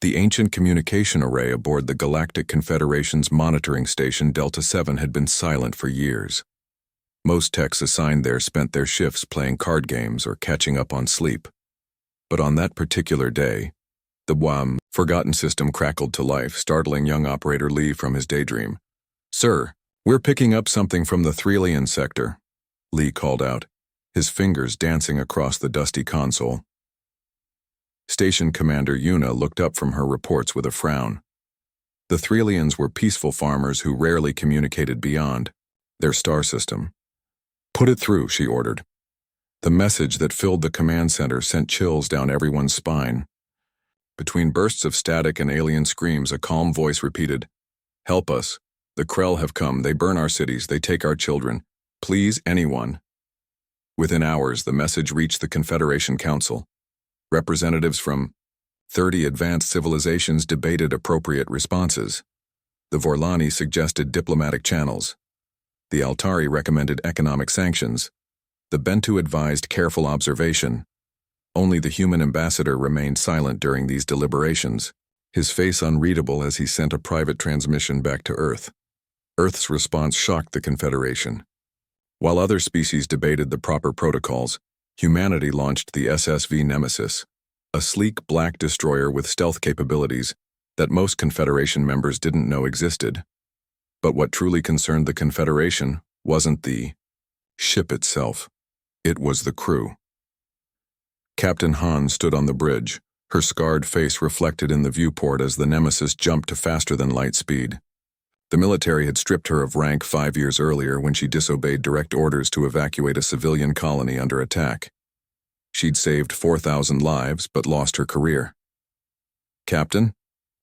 The ancient communication array aboard the Galactic Confederation's monitoring station Delta 7 had been silent for years. Most techs assigned there spent their shifts playing card games or catching up on sleep. But on that particular day, the forgotten system crackled to life, startling young Operator Lee from his daydream. "Sir, we're picking up something from the Threlian sector," Lee called out, his fingers dancing across the dusty console. Station Commander Yuna looked up from her reports with a frown. The Threlians were peaceful farmers who rarely communicated beyond their star system. "Put it through," she ordered. The message that filled the command center sent chills down everyone's spine. Between bursts of static and alien screams, a calm voice repeated, "Help us. The Krell have come. They burn our cities. They take our children. Please, anyone." Within hours, the message reached the Confederation Council. Representatives from 30 advanced civilizations debated appropriate responses. The Vorlani suggested diplomatic channels. The Altari recommended economic sanctions. The Bentu advised careful observation. Only the human ambassador remained silent during these deliberations, his face unreadable as he sent a private transmission back to Earth. Earth's response shocked the Confederation. While other species debated the proper protocols, humanity launched the SSV Nemesis, a sleek black destroyer with stealth capabilities that most Confederation members didn't know existed. But what truly concerned the Confederation wasn't the ship itself. It was the crew. Captain Han stood on the bridge, her scarred face reflected in the viewport as the Nemesis jumped to faster-than-light speed. The military had stripped her of rank 5 years earlier when she disobeyed direct orders to evacuate a civilian colony under attack. She'd saved 4,000 lives but lost her career. "Captain,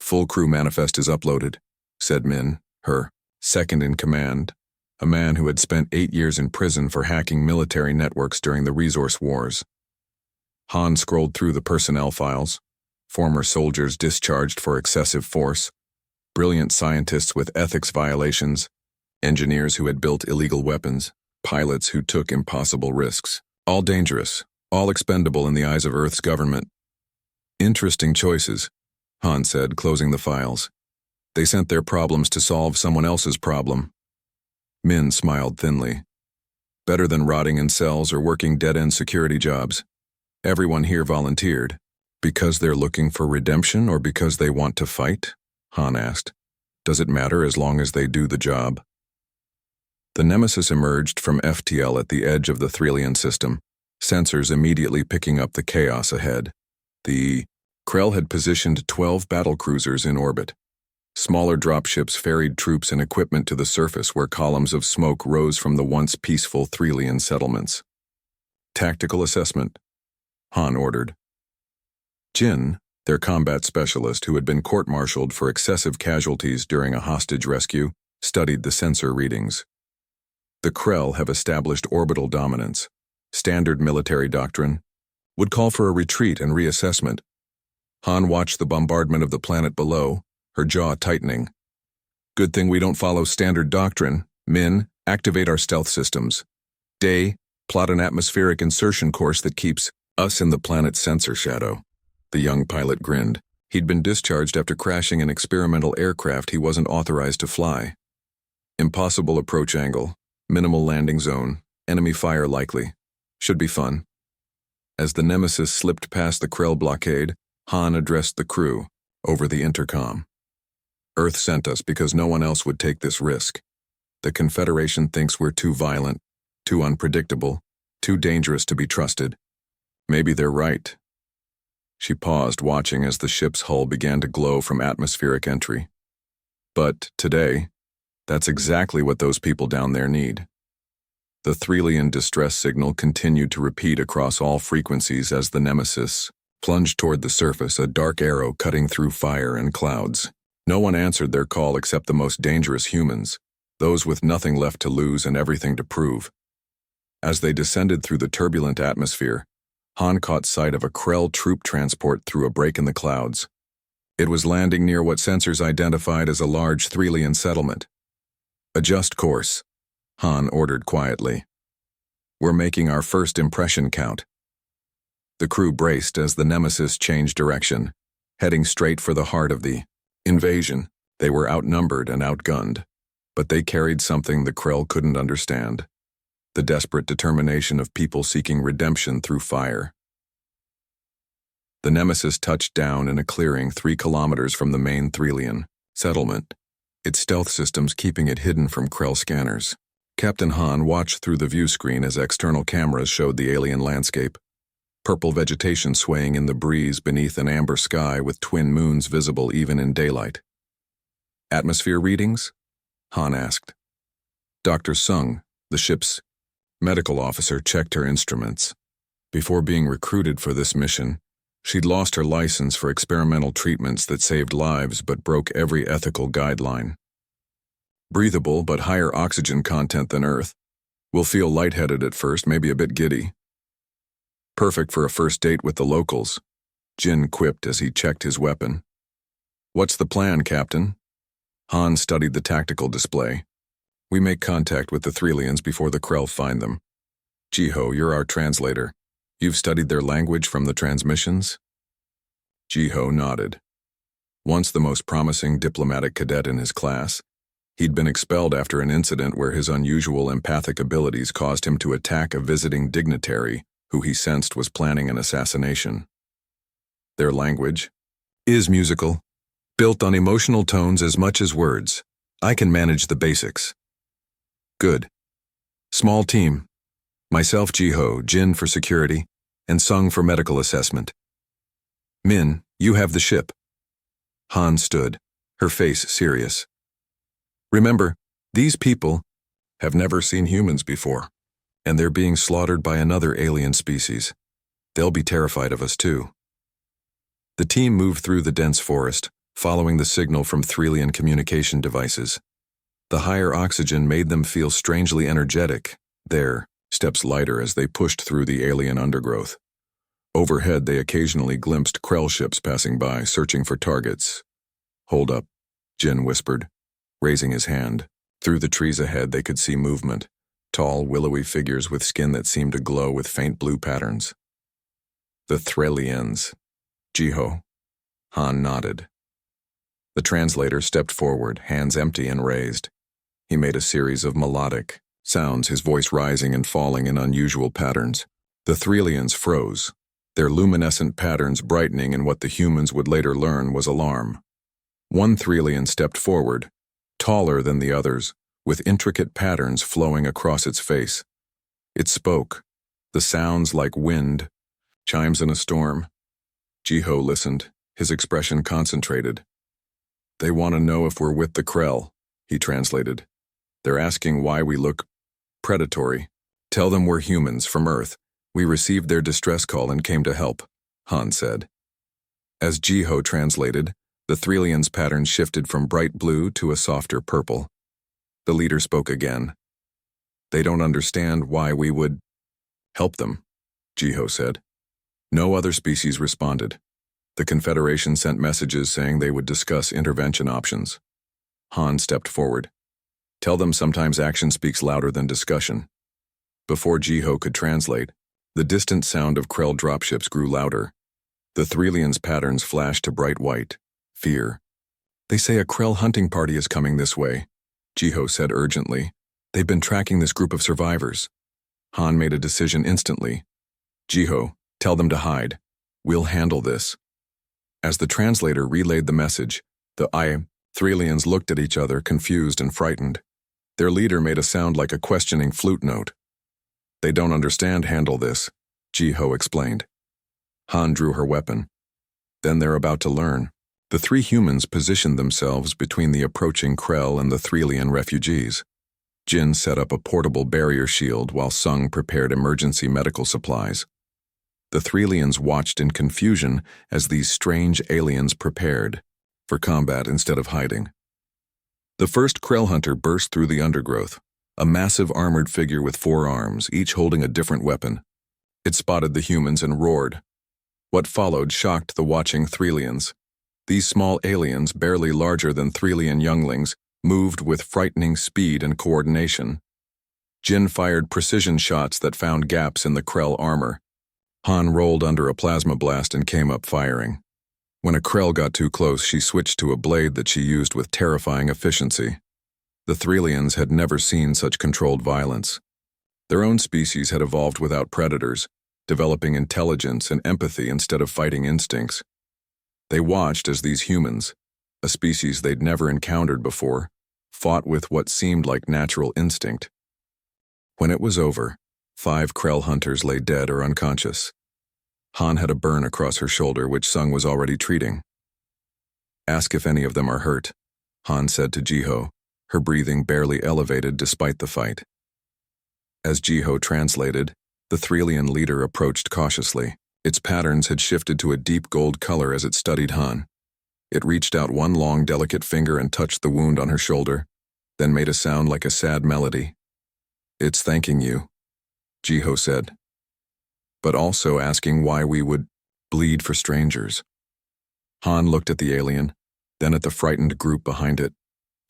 full crew manifest is uploaded," said Min, her second-in-command, a man who had spent 8 years in prison for hacking military networks during the Resource Wars. Han scrolled through the personnel files: former soldiers discharged for excessive force, brilliant scientists with ethics violations, engineers who had built illegal weapons, pilots who took impossible risks. All dangerous, all expendable in the eyes of Earth's government. "Interesting choices," Han said, closing the files. "They sent their problems to solve someone else's problem." Min smiled thinly. "Better than rotting in cells or working dead-end security jobs. Everyone here volunteered. Because they're looking for redemption or because they want to fight?" Han asked. "Does it matter as long as they do the job?" The Nemesis emerged from FTL at the edge of the Threlian system, sensors immediately picking up the chaos ahead. The Krell had positioned 12 battlecruisers in orbit. Smaller dropships ferried troops and equipment to the surface where columns of smoke rose from the once peaceful Threlian settlements. "Tactical assessment," Han ordered. Jin, their combat specialist who had been court-martialed for excessive casualties during a hostage rescue, studied the sensor readings. "The Krell have established orbital dominance. Standard military doctrine would call for a retreat and reassessment." Han watched the bombardment of the planet below, her jaw tightening. "Good thing we don't follow standard doctrine. Min, activate our stealth systems. Day, plot an atmospheric insertion course that keeps us in the planet's sensor shadow." The young pilot grinned. He'd been discharged after crashing an experimental aircraft he wasn't authorized to fly. "Impossible approach angle, minimal landing zone, enemy fire likely. Should be fun." As the Nemesis slipped past the Krell blockade, Han addressed the crew over the intercom. "Earth sent us because no one else would take this risk. The Confederation thinks we're too violent, too unpredictable, too dangerous to be trusted. Maybe they're right." She paused, watching as the ship's hull began to glow from atmospheric entry. "But today, that's exactly what those people down there need." The Threlian distress signal continued to repeat across all frequencies as the Nemesis plunged toward the surface, a dark arrow cutting through fire and clouds. No one answered their call except the most dangerous humans, those with nothing left to lose and everything to prove. As they descended through the turbulent atmosphere, Han caught sight of a Krell troop transport through a break in the clouds. It was landing near what sensors identified as a large Threlian settlement. "Adjust course," Han ordered quietly. "We're making our first impression count." The crew braced as the Nemesis changed direction. heading straight for the heart of the invasion. They were outnumbered and outgunned, but they carried something the Krell couldn't understand: the desperate determination of people seeking redemption through fire. The Nemesis touched down in a clearing 3 kilometers from the main Threlian settlement, its stealth systems keeping it hidden from Krell scanners. Captain Han watched through the view screen as external cameras showed the alien landscape. Purple vegetation swaying in the breeze beneath an amber sky with twin moons visible even in daylight. "Atmosphere readings?" Han asked. Dr. Sung, the ship's medical officer, checked her instruments. Before being recruited for this mission, she'd lost her license for experimental treatments that saved lives but broke every ethical guideline. "Breathable but higher oxygen content than Earth. We'll feel lightheaded at first, maybe a bit giddy. Perfect for a first date with the locals," Jin quipped as he checked his weapon. "What's the plan, Captain?" Han studied the tactical display. "We make contact with the Threlians before the Krell find them. Jiho, you're our translator. You've studied their language from the transmissions?" Jiho nodded. Once the most promising diplomatic cadet in his class, he'd been expelled after an incident where his unusual empathic abilities caused him to attack a visiting dignitary who he sensed was planning an assassination. "Their language is musical, built on emotional tones as much as words. I can manage the basics." "Good. Small team. Myself, Jiho, Jin for security, and Sung for medical assessment. Min, you have the ship." Han stood, her face serious. "Remember, these people have never seen humans before, and they're being slaughtered by another alien species. They'll be terrified of us too." The team moved through the dense forest, following the signal from Threlian communication devices. The higher oxygen made them feel strangely energetic, their steps lighter as they pushed through the alien undergrowth. Overhead, they occasionally glimpsed Krell ships passing by, searching for targets. "Hold up," Jin whispered, raising his hand. Through the trees ahead, they could see movement. Tall, willowy figures with skin that seemed to glow with faint blue patterns. "The Threlians." "Jiho." Han nodded. The translator stepped forward, hands empty and raised. He made a series of melodic sounds, his voice rising and falling in unusual patterns. The Threlians froze, their luminescent patterns brightening in what the humans would later learn was alarm. One Threlian stepped forward, taller than the others, with intricate patterns flowing across its face. It spoke, the sounds like wind, chimes in a storm. Jiho listened, his expression concentrated. "They want to know if we're with the Krell," he translated. "They're asking why we look predatory. Tell them we're humans from Earth. We received their distress call and came to help," Han said. As Jiho translated, the Threlians' pattern shifted from bright blue to a softer purple. The leader spoke again. "They don't understand why we would help them," Jiho said. No other species responded. The Confederation sent messages saying they would discuss intervention options. Han stepped forward. "Tell them sometimes action speaks louder than discussion." Before Jiho could translate, the distant sound of Krell dropships grew louder. The Threlians' patterns flashed to bright white. Fear. "They say a Krell hunting party is coming this way," Jiho said urgently. "They've been tracking this group of survivors." Han made a decision instantly. "Jiho, tell them to hide. We'll handle this." As the translator relayed the message, the Threlians looked at each other, confused and frightened. Their leader made a sound like a questioning flute note. "They don't understand handle this," Jiho explained. Han drew her weapon. "Then they're about to learn." The 3 humans positioned themselves between the approaching Krell and the Threlian refugees. Jin set up a portable barrier shield while Sung prepared emergency medical supplies. The Threlians watched in confusion as these strange aliens prepared for combat instead of hiding. The first Krell hunter burst through the undergrowth, a massive armored figure with 4 arms, each holding a different weapon. It spotted the humans and roared. What followed shocked the watching Threlians. These small aliens, barely larger than Threlian younglings, moved with frightening speed and coordination. Jin fired precision shots that found gaps in the Krell armor. Han rolled under a plasma blast and came up firing. When a Krell got too close, she switched to a blade that she used with terrifying efficiency. The Threlians had never seen such controlled violence. Their own species had evolved without predators, developing intelligence and empathy instead of fighting instincts. They watched as these humans, a species they'd never encountered before, fought with what seemed like natural instinct. When it was over, 5 Krell hunters lay dead or unconscious. Han had a burn across her shoulder, which Sung was already treating. "Ask if any of them are hurt," Han said to Jiho, her breathing barely elevated despite the fight. As Jiho translated, the Threlian leader approached cautiously. Its patterns had shifted to a deep gold color as it studied Han. It reached out one long, delicate finger and touched the wound on her shoulder, then made a sound like a sad melody. "It's thanking you," Jiho said, "but also asking why we would bleed for strangers." Han looked at the alien, then at the frightened group behind it,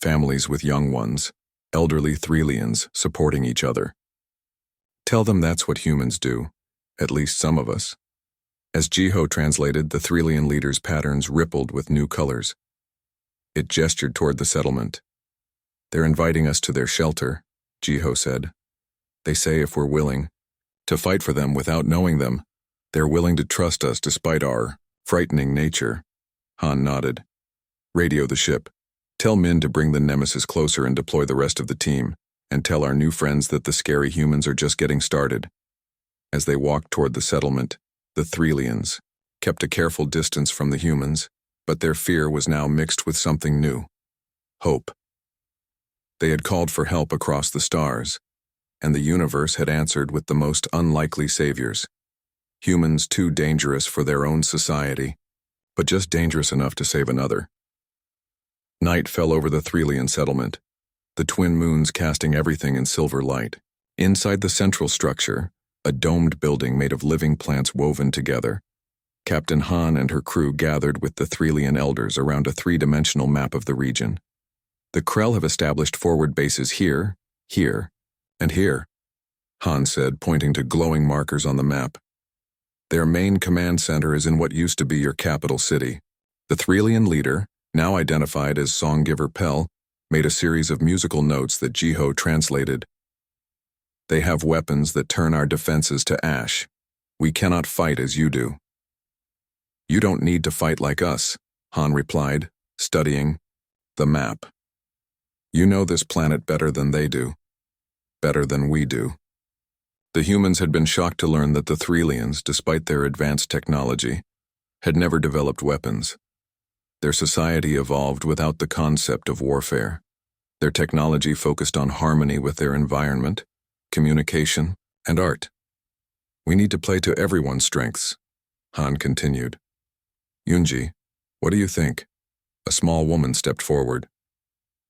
families with young ones, elderly Threlians supporting each other. "Tell them that's what humans do, at least some of us." As Jiho translated, the Threlian leader's patterns rippled with new colors. It gestured toward the settlement. "They're inviting us to their shelter," Jiho said. "They say if we're willing to fight for them without knowing them, they're willing to trust us despite our frightening nature." Han nodded. "Radio the ship. Tell Min to bring the Nemesis closer and deploy the rest of the team, and tell our new friends that the scary humans are just getting started." As they walked toward the settlement, the Threlians kept a careful distance from the humans, but their fear was now mixed with something new: hope. They had called for help across the stars, and the universe had answered with the most unlikely saviors. Humans too dangerous for their own society, but just dangerous enough to save another. Night fell over the Threlian settlement, the twin moons casting everything in silver light. Inside the central structure, a domed building made of living plants woven together, Captain Han and her crew gathered with the Threlian elders around a 3-dimensional map of the region. "The Krell have established forward bases here, here, and here," Han said, pointing to glowing markers on the map. "Their main command center is in what used to be your capital city." The Threlian leader, now identified as Songgiver Pell, made a series of musical notes that Jiho translated. "They have weapons that turn our defenses to ash. We cannot fight as you do." "You don't need to fight like us," Han replied, studying the map. "You know this planet better than they do. Better than we do." The humans had been shocked to learn that the Threlians, despite their advanced technology, had never developed weapons. Their society evolved without the concept of warfare. Their technology focused on harmony with their environment, communication, and art. "We need to play to everyone's strengths," Han continued. "Yunji, what do you think?" A small woman stepped forward.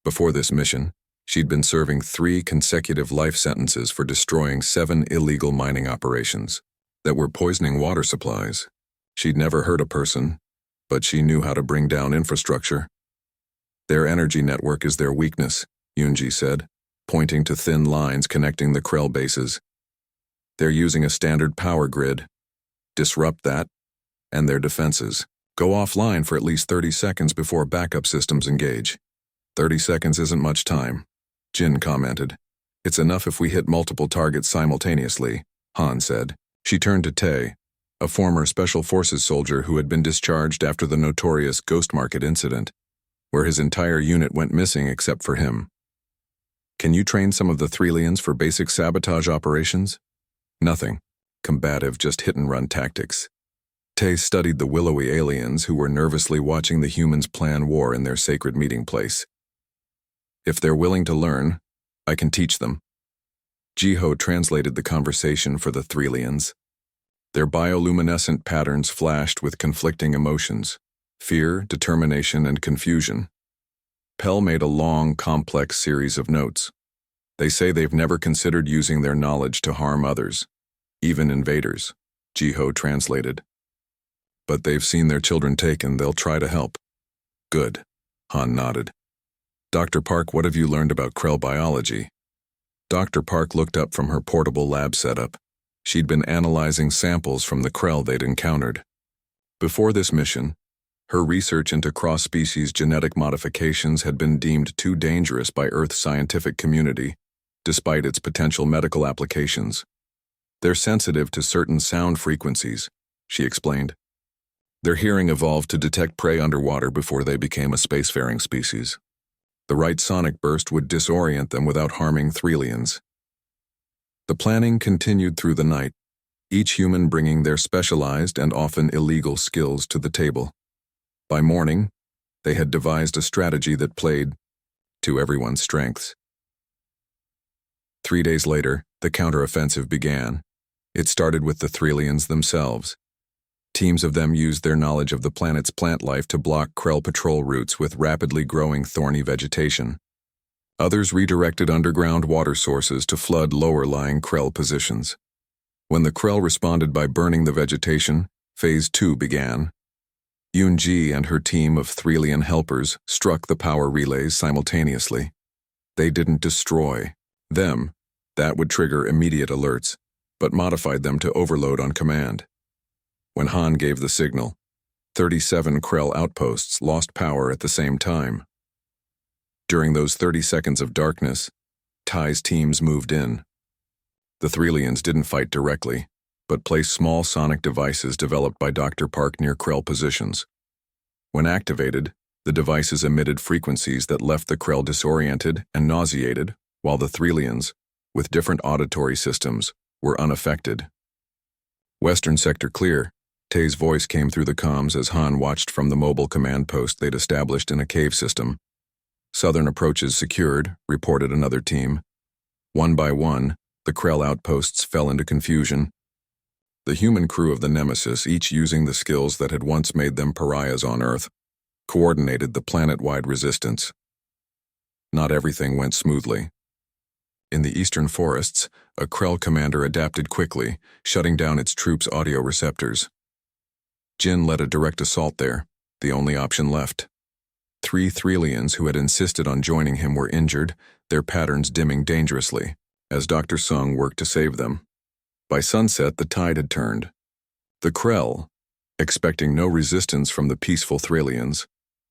Before this mission, she'd been serving 3 consecutive life sentences for destroying 7 illegal mining operations that were poisoning water supplies. She'd never hurt a person, but she knew how to bring down infrastructure. "Their energy network is their weakness," Yunji said, pointing to thin lines connecting the Krell bases. "They're using a standard power grid. Disrupt that, and their defenses go offline for at least 30 seconds before backup systems engage." 30 seconds isn't much time, Jin commented. "It's enough if we hit multiple targets simultaneously," Han said. She turned to Tae, a former Special Forces soldier who had been discharged after the notorious Ghost Market incident, where his entire unit went missing except for him. "Can you train some of the Threlians for basic sabotage operations?" "Nothing. Combative, just hit-and-run tactics." Tae studied the willowy aliens who were nervously watching the humans plan war in their sacred meeting place. "If they're willing to learn, I can teach them." Jiho translated the conversation for the Threlians. Their bioluminescent patterns flashed with conflicting emotions: fear, determination, and confusion. Pell made a long, complex series of notes. "They say they've never considered using their knowledge to harm others, even invaders," Jiho translated. "But they've seen their children taken, they'll try to help." "Good," Han nodded. "Dr. Park, what have you learned about Krell biology?" Dr. Park looked up from her portable lab setup. She'd been analyzing samples from the Krell they'd encountered. Before this mission, Her research into cross-species genetic modifications had been deemed too dangerous by Earth's scientific community, despite its potential medical applications. They're sensitive to certain sound frequencies, she explained. Their hearing evolved to detect prey underwater before they became a spacefaring species. The right sonic burst would disorient them without harming Threlians. The planning continued through the night, each human bringing their specialized and often illegal skills to the table. By morning, they had devised a strategy that played to everyone's strengths. 3 days later, the counteroffensive began. It started with the Threlians themselves. Teams of them used their knowledge of the planet's plant life to block Krell patrol routes with rapidly growing thorny vegetation. Others redirected underground water sources to flood lower-lying Krell positions. When the Krell responded by burning the vegetation, Phase 2 began. Yoon-ji and her team of Threlian helpers struck the power relays simultaneously. They didn't destroy them. That would trigger immediate alerts, but modified them to overload on command. When Han gave the signal, 37 Krell outposts lost power at the same time. During those 30 seconds of darkness, Ty's teams moved in. The Threlians didn't fight directly, but placed small sonic devices developed by Dr. Park near Krell positions. When activated, the devices emitted frequencies that left the Krell disoriented and nauseated, while the Threlians, with different auditory systems, were unaffected. Western sector clear. Tay's voice came through the comms as Han watched from the mobile command post they'd established in a cave system. Southern approaches secured, reported another team. One by one, the Krell outposts fell into confusion. The human crew of the Nemesis, each using the skills that had once made them pariahs on Earth, coordinated the planet-wide resistance. Not everything went smoothly. In the eastern forests, a Krell commander adapted quickly, shutting down its troops' audio receptors. Jin led a direct assault there, the only option left. 3 Threlians who had insisted on joining him were injured, their patterns dimming dangerously, as Dr. Sung worked to save them. By sunset, the tide had turned. The Krell, expecting no resistance from the peaceful Threlians,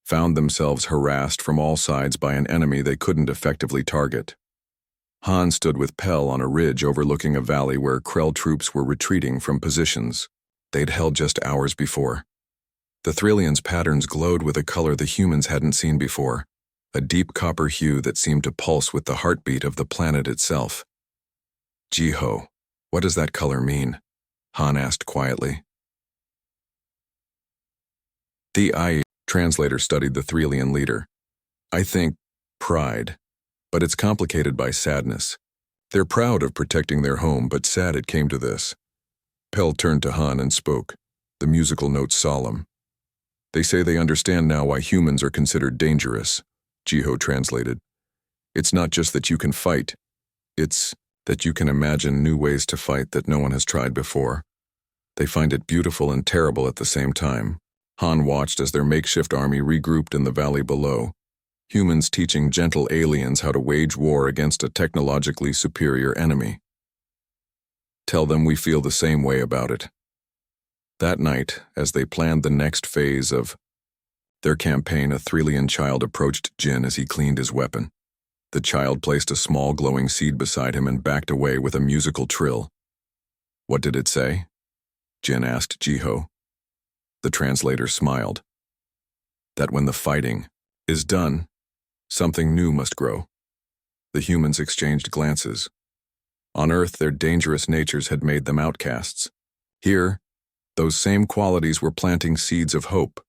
found themselves harassed from all sides by an enemy they couldn't effectively target. Han stood with Pell on a ridge overlooking a valley where Krell troops were retreating from positions they'd held just hours before. The Threlians' patterns glowed with a color the humans hadn't seen before, a deep copper hue that seemed to pulse with the heartbeat of the planet itself. "Jiho, what does that color mean?" Han asked quietly. The translator studied the Threlian leader. "I think pride, but it's complicated by sadness. They're proud of protecting their home, but sad it came to this." Pell turned to Han and spoke, the musical notes solemn. "They say they understand now why humans are considered dangerous," Jiho translated. "It's not just that you can fight. It's that you can imagine new ways to fight that no one has tried before. They find it beautiful and terrible at the same time." Han watched as their makeshift army regrouped in the valley below, humans teaching gentle aliens how to wage war against a technologically superior enemy. "Tell them we feel the same way about it." That night, as they planned the next phase of their campaign, a Threlian child approached Jin as he cleaned his weapon. The child placed a small glowing seed beside him and backed away with a musical trill. "What did it say?" Jin asked Jiho. The translator smiled. "That when the fighting is done, something new must grow." The humans exchanged glances. On Earth, their dangerous natures had made them outcasts. Here, those same qualities were planting seeds of hope.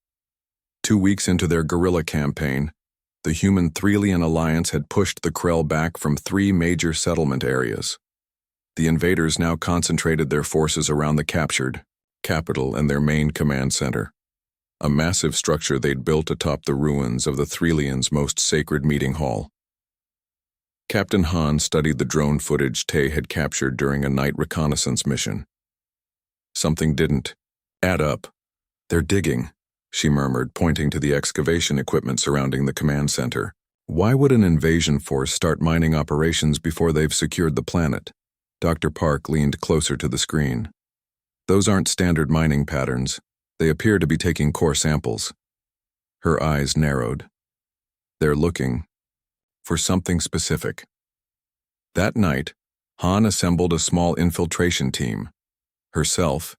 2 weeks into their guerrilla campaign, the human Threlian alliance had pushed the Krell back from 3 major settlement areas. The invaders now concentrated their forces around the captured capital and their main command center, a massive structure they'd built atop the ruins of the Threlians' most sacred meeting hall. Captain Han studied the drone footage Tay had captured during a night reconnaissance mission. Something didn't add up. "They're digging," she murmured, pointing to the excavation equipment surrounding the command center. "Why would an invasion force start mining operations before they've secured the planet?" Dr. Park leaned closer to the screen. "Those aren't standard mining patterns. They appear to be taking core samples." Her eyes narrowed. They're looking for something specific. That night, Han assembled a small infiltration team. Herself,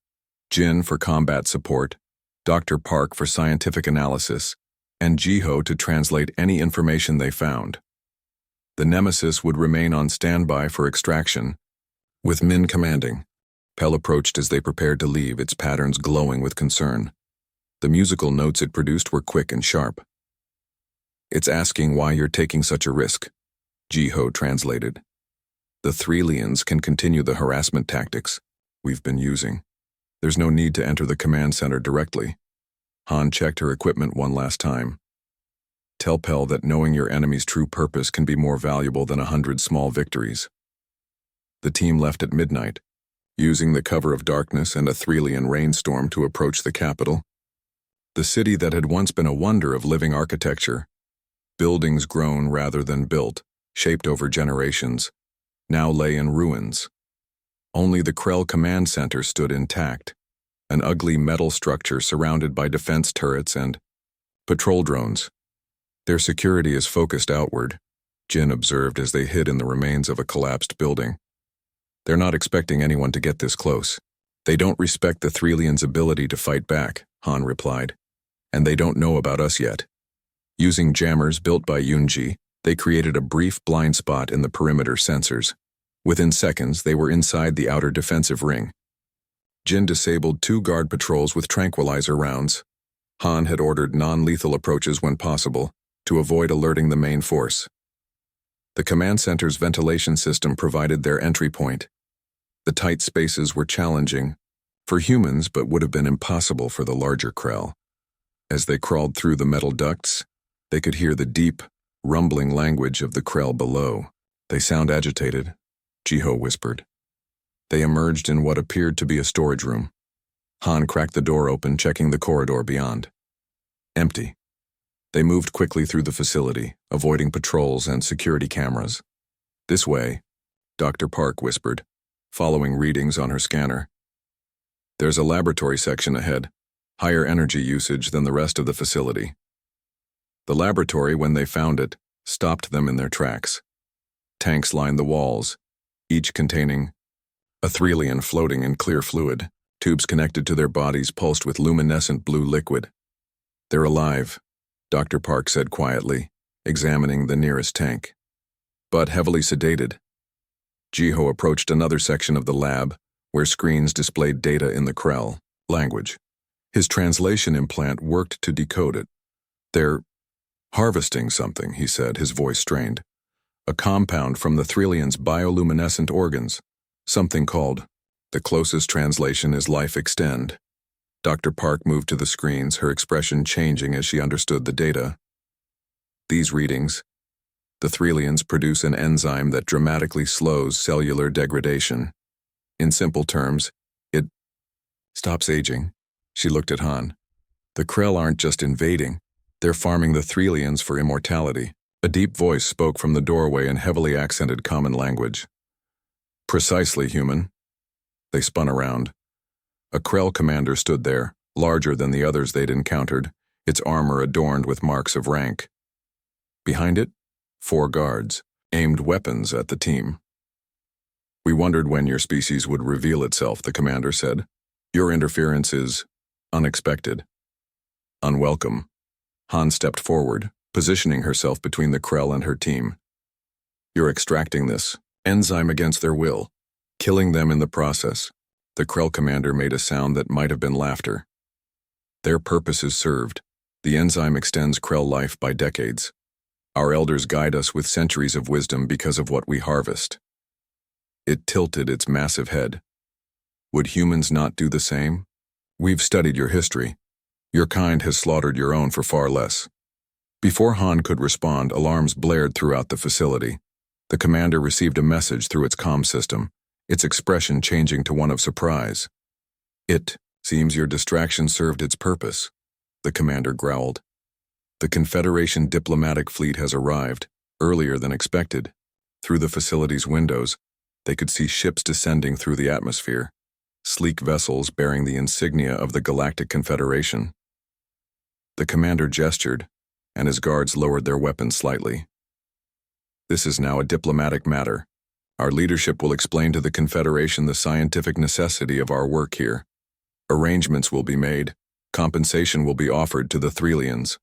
Jin for combat support, Dr. Park for scientific analysis, and Jiho to translate any information they found. The Nemesis would remain on standby for extraction, with Min commanding. Pell approached as they prepared to leave, its patterns glowing with concern. The musical notes it produced were quick and sharp. "It's asking why you're taking such a risk," Jiho translated. "The Threlians can continue the harassment tactics we've been using. There's no need to enter the command center directly." Han checked her equipment one last time. "Tell Pell that knowing your enemy's true purpose can be more valuable than 100 small victories." The team left at midnight, using the cover of darkness and a Threlian rainstorm to approach the capital. The city that had once been a wonder of living architecture, buildings grown rather than built, shaped over generations, now lay in ruins. Only the Krell command center stood intact, an ugly metal structure surrounded by defense turrets and patrol drones. "Their security is focused outward," Jin observed as they hid in the remains of a collapsed building. "They're not expecting anyone to get this close. They don't respect the Threlians' ability to fight back," Han replied. "And they don't know about us yet." Using jammers built by Yunji, they created a brief blind spot in the perimeter sensors. Within seconds, they were inside the outer defensive ring. Jin disabled 2 guard patrols with tranquilizer rounds. Han had ordered non-lethal approaches when possible, to avoid alerting the main force. The command center's ventilation system provided their entry point. The tight spaces were challenging for humans but would have been impossible for the larger Krell. As they crawled through the metal ducts, they could hear the deep, rumbling language of the Krell below. "They sound agitated," Jiho whispered. They emerged in what appeared to be a storage room. Han cracked the door open, checking the corridor beyond. Empty. They moved quickly through the facility, avoiding patrols and security cameras. "This way," Dr. Park whispered, following readings on her scanner. "There's a laboratory section ahead, higher energy usage than the rest of the facility." The laboratory, when they found it, stopped them in their tracks. Tanks lined the walls, each containing a Threlian floating in clear fluid. Tubes connected to their bodies pulsed with luminescent blue liquid. "They're alive," Dr. Park said quietly, examining the nearest tank. "But heavily sedated." Jiho approached another section of the lab, where screens displayed data in the Krell language. His translation implant worked to decode it. "They're harvesting something," he said, his voice strained. "A compound from the Threlians' bioluminescent organs. Something called, the closest translation is life extend." Dr. Park moved to the screens, her expression changing as she understood the data. "These readings, the Threlians produce an enzyme that dramatically slows cellular degradation. In simple terms, it stops aging." She looked at Han. "The Krell aren't just invading, they're farming the Threlians for immortality." A deep voice spoke from the doorway in heavily accented common language. "Precisely, human." They spun around. A Krell commander stood there, larger than the others they'd encountered, its armor adorned with marks of rank. Behind it, 4 guards, aimed weapons at the team. "We wondered when your species would reveal itself," the commander said. "Your interference is unexpected. Unwelcome." Han stepped forward, positioning herself between the Krell and her team. "You're extracting this enzyme against their will, killing them in the process." The Krell commander made a sound that might have been laughter. "Their purpose is served. The enzyme extends Krell life by decades. Our elders guide us with centuries of wisdom because of what we harvest." It tilted its massive head. "Would humans not do the same? We've studied your history. Your kind has slaughtered your own for far less." Before Han could respond, alarms blared throughout the facility. The commander received a message through its comm system, its expression changing to one of surprise. "It seems your distraction served its purpose," the commander growled. "The Confederation diplomatic fleet has arrived, earlier than expected." Through the facility's windows, they could see ships descending through the atmosphere, sleek vessels bearing the insignia of the Galactic Confederation. The commander gestured, and his guards lowered their weapons slightly. This is now a diplomatic matter. Our leadership will explain to the Confederation the scientific necessity of our work here. Arrangements will be made. Compensation will be offered to the Threlians.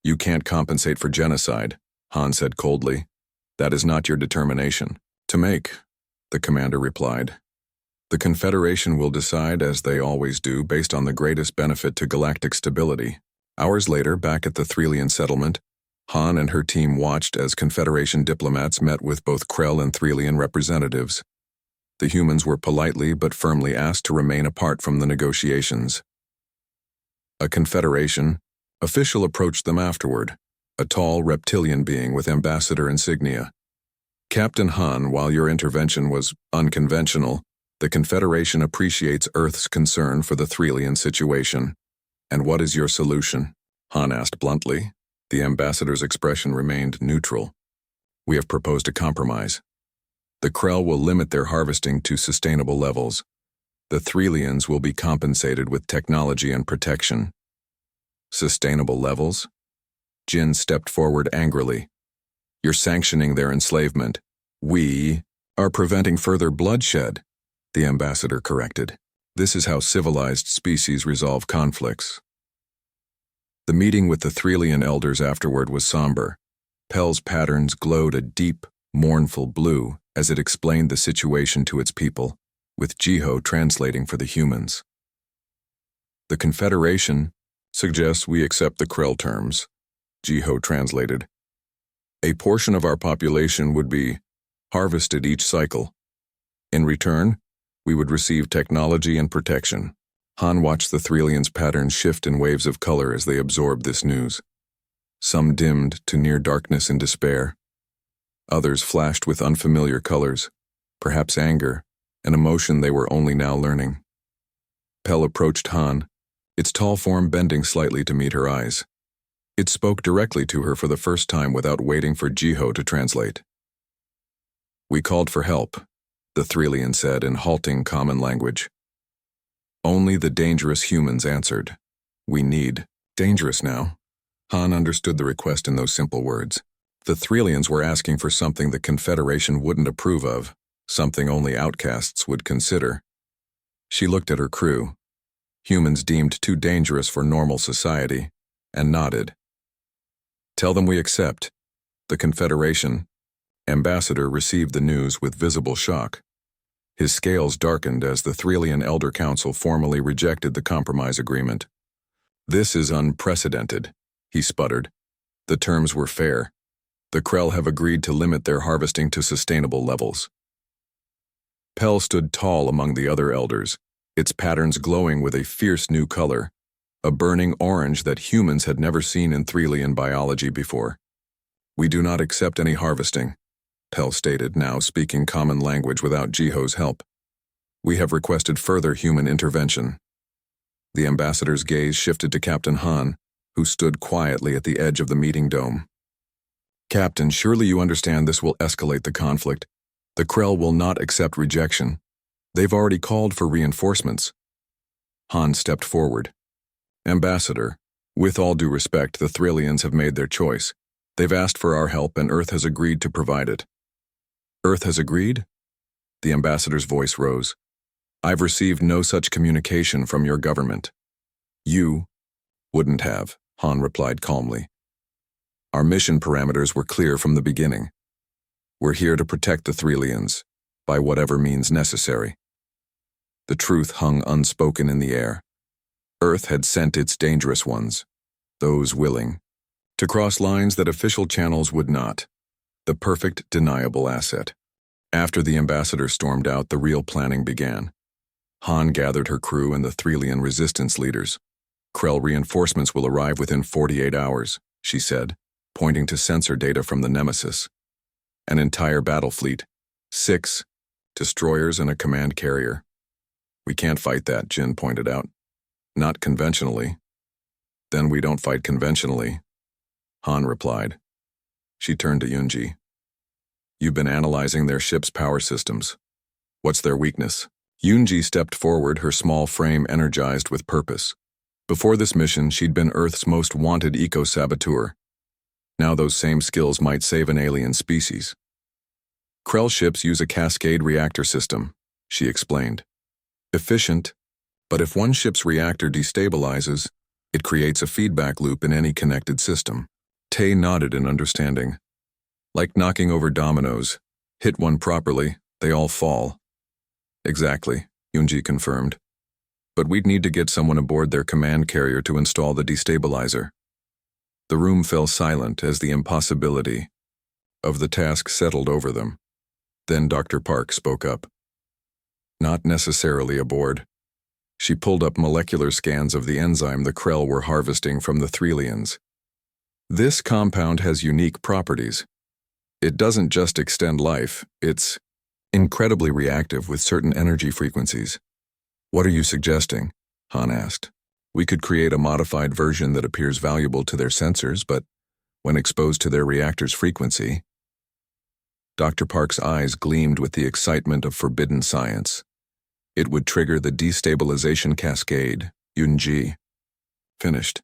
You can't compensate for genocide, Han said coldly. That is not your determination to make, the commander replied. The Confederation will decide, as they always do, based on the greatest benefit to galactic stability. Hours later, back at the Threlian settlement, Han and her team watched as Confederation diplomats met with both Krell and Threlian representatives. The humans were politely but firmly asked to remain apart from the negotiations. A Confederation official approached them afterward, a tall reptilian being with ambassador insignia. Captain Han, while your intervention was unconventional, the Confederation appreciates Earth's concern for the Threlian situation. And what is your solution? Han asked bluntly. The ambassador's expression remained neutral. We have proposed a compromise. The Krell will limit their harvesting to sustainable levels. The Threlians will be compensated with technology and protection. Sustainable levels? Jin stepped forward angrily. You're sanctioning their enslavement. We are preventing further bloodshed, the ambassador corrected. This is how civilized species resolve conflicts. The meeting with the Threlian elders afterward was somber. Pel's patterns glowed a deep, mournful blue as it explained the situation to its people, with Jiho translating for the humans. The Confederation suggests we accept the Krell terms, Jiho translated. A portion of our population would be harvested each cycle. In return, we would receive technology and protection. Han watched the Threlians' patterns shift in waves of color as they absorbed this news. Some dimmed to near darkness and despair. Others flashed with unfamiliar colors, perhaps anger, an emotion they were only now learning. Pel approached Han, its tall form bending slightly to meet her eyes. It spoke directly to her for the first time without waiting for Jiho to translate. We called for help, the Threlian said in halting common language. Only the dangerous humans answered. We need. Dangerous now. Han understood the request in those simple words. The Threlians were asking for something the Confederation wouldn't approve of, something only outcasts would consider. She looked at her crew, humans deemed too dangerous for normal society, and nodded. Tell them we accept. The Confederation ambassador received the news with visible shock. His scales darkened as the Threlian Elder Council formally rejected the compromise agreement. This is unprecedented, he sputtered. The terms were fair. The Krell have agreed to limit their harvesting to sustainable levels. Pel stood tall among the other elders, its patterns glowing with a fierce new color, a burning orange that humans had never seen in Threlian biology before. We do not accept any harvesting, Pel stated, now speaking common language without Jiho's help. We have requested further human intervention. The ambassador's gaze shifted to Captain Han, who stood quietly at the edge of the meeting dome. Captain, surely you understand this will escalate the conflict. The Krell will not accept rejection. They've already called for reinforcements. Han stepped forward. Ambassador, with all due respect, the Threlians have made their choice. They've asked for our help and Earth has agreed to provide it. Earth has agreed? The ambassador's voice rose. I've received no such communication from your government. You wouldn't have, Han replied calmly. Our mission parameters were clear from the beginning. We're here to protect the Threlians, by whatever means necessary. The truth hung unspoken in the air. Earth had sent its dangerous ones, those willing, to cross lines that official channels would not, the perfect deniable asset. After the ambassador stormed out, the real planning began. Han gathered her crew and the Threlian resistance leaders. Krell reinforcements will arrive within 48 hours, she said, pointing to sensor data from the Nemesis. An entire battle fleet, 6 destroyers and a command carrier. We can't fight that, Jin pointed out. Not conventionally. Then we don't fight conventionally, Han replied. She turned to Yunji. You've been analyzing their ship's power systems. What's their weakness? Yunji stepped forward, her small frame energized with purpose. Before this mission, she'd been Earth's most wanted eco-saboteur. Now those same skills might save an alien species. Krell ships use a cascade reactor system, she explained. Efficient, but if one ship's reactor destabilizes, it creates a feedback loop in any connected system. Tay nodded in understanding. Like knocking over dominoes. Hit one properly, they all fall. Exactly, Yunji confirmed. But we'd need to get someone aboard their command carrier to install the destabilizer. The room fell silent as the impossibility of the task settled over them. Then Dr. Park spoke up. Not necessarily aboard. She pulled up molecular scans of the enzyme the Krell were harvesting from the Threlians. This compound has unique properties. It doesn't just extend life, it's incredibly reactive with certain energy frequencies. What are you suggesting? Han asked. We could create a modified version that appears valuable to their sensors, but when exposed to their reactor's frequency. Dr. Park's eyes gleamed with the excitement of forbidden science. It would trigger the destabilization cascade, Yunji. Finished.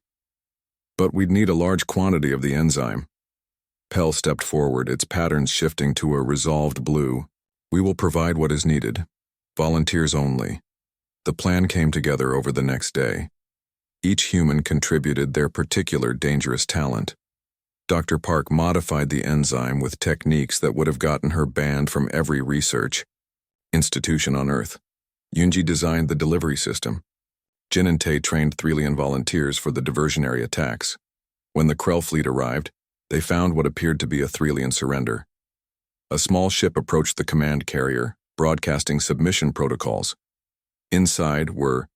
But we'd need a large quantity of the enzyme. Pell stepped forward, its patterns shifting to a resolved blue. We will provide what is needed. Volunteers only. The plan came together over the next day. Each human contributed their particular dangerous talent. Dr. Park modified the enzyme with techniques that would have gotten her banned from every research institution on Earth. Yunji designed the delivery system. Jin and Tay trained Threlian volunteers for the diversionary attacks. When the Krell fleet arrived, they found what appeared to be a Threlian surrender. A small ship approached the command carrier, broadcasting submission protocols. Inside were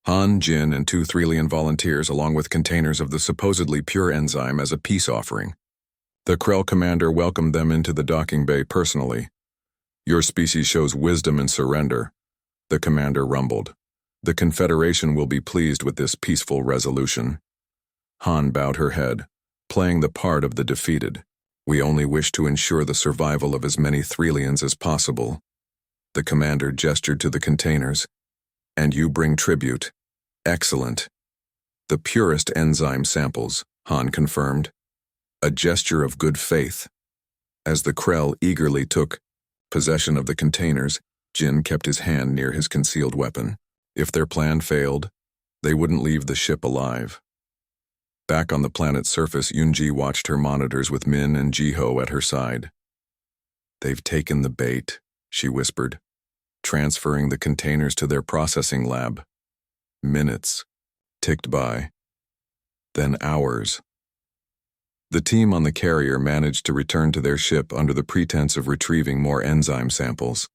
Han, Jin, and 2 Threlian volunteers along with containers of the supposedly pure enzyme as a peace offering. The Krell commander welcomed them into the docking bay personally. Your species shows wisdom and surrender, the commander rumbled. The Confederation will be pleased with this peaceful resolution. Han bowed her head, playing the part of the defeated. We only wish to ensure the survival of as many Threlians as possible. The commander gestured to the containers. And you bring tribute. Excellent. The purest enzyme samples, Han confirmed. A gesture of good faith. As the Krell eagerly took possession of the containers, Jin kept his hand near his concealed weapon. If their plan failed, they wouldn't leave the ship alive. Back on the planet's surface, Yunji watched her monitors with Min and Jiho at her side. They've taken the bait, she whispered, transferring the containers to their processing lab. Minutes ticked by. Then hours. The team on the carrier managed to return to their ship under the pretense of retrieving more enzyme samples.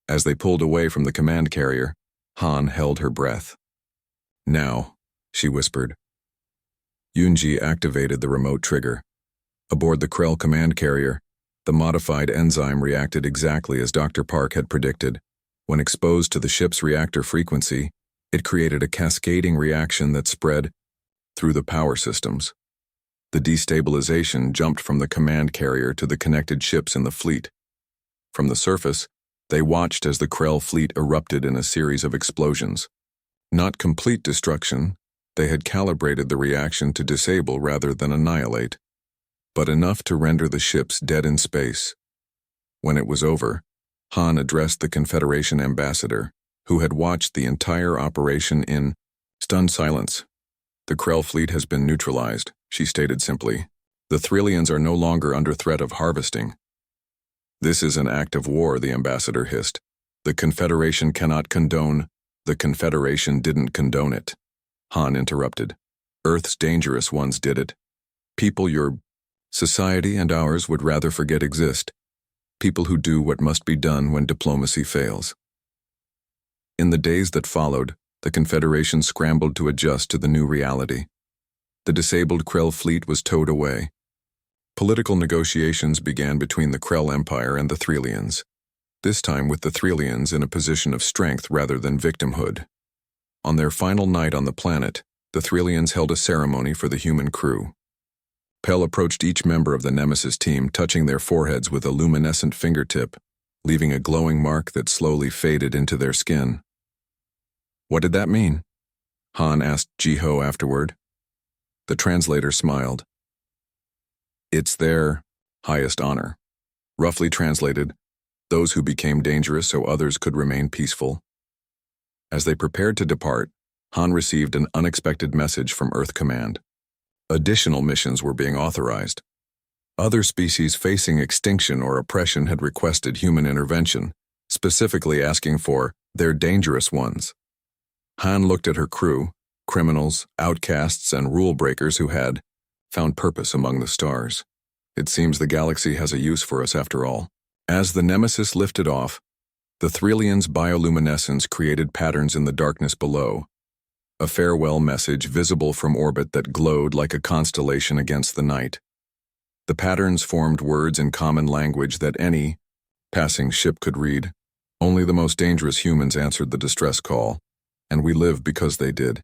As they pulled away from the command carrier, Han held her breath. Now, she whispered. Yunji activated the remote trigger. Aboard the Krell command carrier, the modified enzyme reacted exactly as Dr. Park had predicted. When exposed to the ship's reactor frequency, it created a cascading reaction that spread through the power systems. The destabilization jumped from the command carrier to the connected ships in the fleet. From the surface, they watched as the Krell fleet erupted in a series of explosions. Not complete destruction, they had calibrated the reaction to disable rather than annihilate, but enough to render the ships dead in space. When it was over, Han addressed the Confederation ambassador, who had watched the entire operation in stunned silence. The Krell fleet has been neutralized, she stated simply. The Threlians are no longer under threat of harvesting. This is an act of war, the ambassador hissed. The Confederation cannot condone. The Confederation didn't condone it. Han interrupted. Earth's dangerous ones did it. People your society and ours would rather forget exist. People who do what must be done when diplomacy fails. In the days that followed, the Confederation scrambled to adjust to the new reality. The disabled Krell fleet was towed away. Political negotiations began between the Krell Empire and the Threlians, this time with the Threlians in a position of strength rather than victimhood. On their final night on the planet, the Threlians held a ceremony for the human crew. Pell approached each member of the Nemesis team, touching their foreheads with a luminescent fingertip, leaving a glowing mark that slowly faded into their skin. What did that mean? Han asked Jiho afterward. The translator smiled. It's their highest honor. Roughly translated, those who became dangerous so others could remain peaceful. As they prepared to depart, Han received an unexpected message from Earth Command. Additional missions were being authorized. Other species facing extinction or oppression had requested human intervention, specifically asking for their dangerous ones. Han looked at her crew, criminals, outcasts, and rule breakers who had found purpose among the stars. It seems the galaxy has a use for us after all. As the Nemesis lifted off, the Threlian's bioluminescence created patterns in the darkness below, a farewell message visible from orbit that glowed like a constellation against the night. The patterns formed words in common language that any passing ship could read. Only the most dangerous humans answered the distress call, and we live because they did.